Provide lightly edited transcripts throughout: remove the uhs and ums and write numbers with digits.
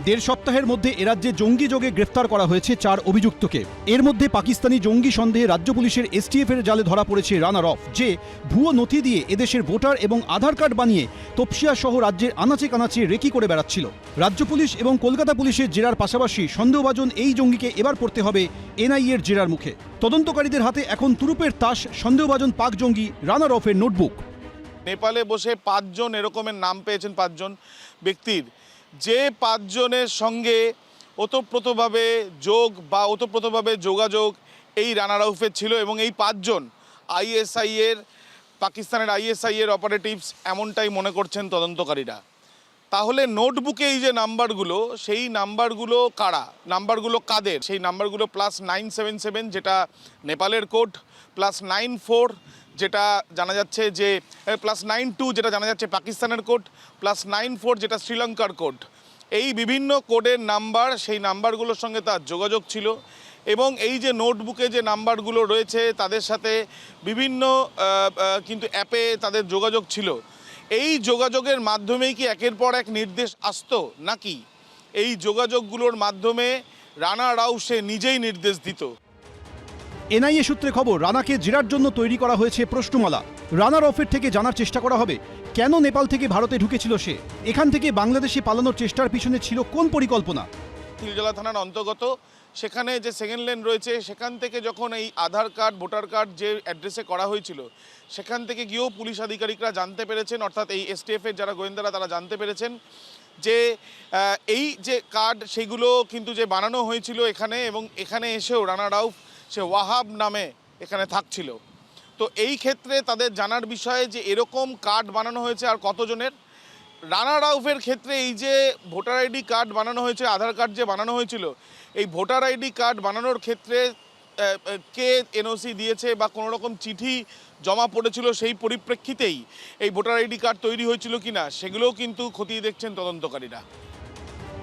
দেড় সপ্তাহের মধ্যে এরাজ্যে জঙ্গি যোগে গ্রেফতার করা হয়েছে 4 অভিযুক্তকে। এর মধ্যে পাকিস্তানি জঙ্গি সন্দেহে রাজ্য পুলিশের এসটিএফ এর জালে ধরা পড়েছে রানার অফ, যে ভুয়ো নথি দিয়ে এদেশের ভোটার এবং আধার কার্ড বানিয়ে তপসিয়া সহ রাজ্যের আনাচে কানাচে রেকি করে বেড়াচ্ছিল। রাজ্য পুলিশ এবং কলকাতা পুলিশের জেরার পাশাপাশি সন্দেহভাজন এই জঙ্গিকে এবার পড়তে হবে এনআইএ এর জেরার মুখে। তদন্তকারীদের হাতে এখন তুরুপের তাস সন্দেহভাজন পাক জঙ্গি রানার অফের নোটবুক। নেপালে বসে 5 জন এরকমের নাম পেয়েছেন, 5 জন ব্যক্তির, যে 5 জনের সঙ্গে ওতপ্রোতভাবে যোগাযোগ এই রানা রাউফের ছিল, এবং এই 5 জন পাকিস্তানের আইএসআই এর অপারেটিভস এমনটাই মনে করছেন তদন্তকারীরা। তাহলে নোটবুকে এই যে নাম্বারগুলো, সেই নাম্বারগুলো কাদের? সেই নাম্বারগুলো +977 যেটা নেপালের কোড, +94 যেটা জানা যাচ্ছে যে +92 যেটা জানা যাচ্ছে পাকিস্তানের কোড, +94 যেটা শ্রীলঙ্কার কোড। এই বিভিন্ন কোডের নাম্বার, সেই নাম্বারগুলোর সঙ্গে তার যোগাযোগ ছিল, এবং এই যে নোটবুকে যে নাম্বারগুলো রয়েছে তাদের সাথে বিভিন্ন কিন্তু অ্যাপে তাদের যোগাযোগ ছিল। এই যোগাযোগের মাধ্যমেই কি একের পর এক নির্দেশ আসতো, নাকি এই যোগাযোগগুলোর মাধ্যমে রানা রাউফ সে নিজেই নির্দেশ দিত? এনআইএ সূত্রে খবর, রানাকে জেরার জন্য তৈরি করা হয়েছে প্রশ্নমালা। রানার অফের থেকে জানার চেষ্টা করা হবে কেন নেপাল থেকে ভারতে ঢুকেছিল সে, এখান থেকে বাংলাদেশে পালানোর চেষ্টার পিছনে ছিল কোন পরিকল্পনা। তিলজলা থানার অন্তর্গত সেখানে যে সেকেন্ড লেন রয়েছে, সেখান থেকে যখন এই আধার কার্ড ভোটার কার্ড যে অ্যাড্রেসে করা হয়েছিল, সেখান থেকে গিয়েও পুলিশ আধিকারিকরা জানতে পেরেছেন, অর্থাৎ এই এসটিএফের যারা গোয়েন্দারা তারা জানতে পেরেছেন যে এই যে কার্ড সেগুলো কিন্তু যে বানানো হয়েছিল এখানে, এবং এখানে এসেও রানা রাউফ সে ওয়াহাব নামে এখানে থাকছিল। তো এই ক্ষেত্রে তাদের জানার বিষয়ে যে এরকম কার্ড বানানো হয়েছে আর কতজনের। রানা রাউফের ক্ষেত্রে এই যে ভোটার আইডি কার্ড বানানো হয়েছে, আধার কার্ড যে বানানো হয়েছিল, এই ভোটার আইডি কার্ড বানানোর ক্ষেত্রে কে এনওসি দিয়েছে বা কোনো রকম চিঠি জমা পড়েছিল, সেই পরিপ্রেক্ষিতেই এই ভোটার আইডি কার্ড তৈরি হয়েছিল কিনা, সেগুলোও কিন্তু খতিয়ে দেখছেন তদন্তকারীরা।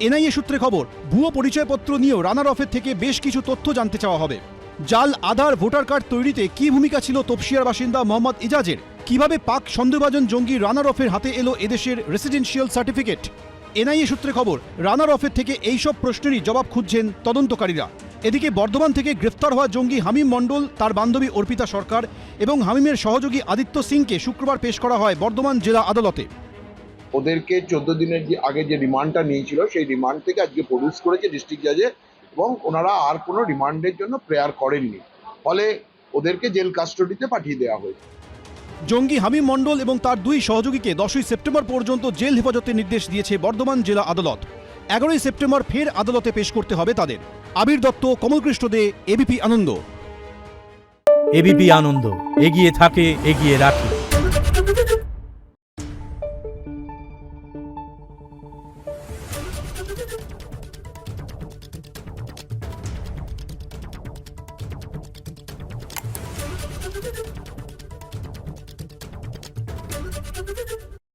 এনআইএ সূত্রে খবর, ভুয়ো পরিচয়পত্র নিয়েও রানার অফের থেকে বেশ কিছু তথ্য জানতে চাওয়া হবে। জাল আধার ভোটার কার্ড তৈরিতে কী ভূমিকা ছিল তপসিয়ার বাসিন্দা মোহাম্মদ ইজাজের, কিভাবে পাক সন্দেহভাজন জঙ্গি রানার অফের হাতে এলো এদেশের রেসিডেন্সিয়াল সার্টিফিকেট। এনআইএ সূত্রে খবর, রানার অফের থেকে এইসব প্রশ্নেরই জবাব খুঁজছেন তদন্তকারীরা। এদিকে বর্ধমান থেকে গ্রেফতার হওয়া জঙ্গি হামিম মণ্ডল, তার বান্ধবী অর্পিতা সরকার এবং হামিমের সহযোগী আদিত্য সিংকে শুক্রবার পেশ করা হয় বর্ধমান জেলা আদালতে। ওদেরকে 14 দিনের আগে যে রিমান্ডটা নিয়েছিল, সেই রিমান্ড থেকে আজকে প্রডিউস করেছে ডিস্ট্রিক্ট জাজে, এবং ওনারা আর কোনো রিমান্ডের জন্য প্রেয়ার করেননি, ফলে ওদেরকে জেল কাস্টডিতে পাঠিয়ে দেওয়া হয়েছে। জঙ্গি হামিম মণ্ডল এবং তার 2 সহযোগীকে 10ই সেপ্টেম্বর পর্যন্ত জেল হেফাজতের নির্দেশ দিয়েছে বর্ধমান জেলা আদালত। 11ই সেপ্টেম্বর ফের আদালতে পেশ করতে হবে তাদের। আবির দত্ত, কমলকৃষ্ণ দে, এবিপি আনন্দ। এবিপি আনন্দ, এগিয়ে থাকে, এগিয়ে রাখে। Thank you.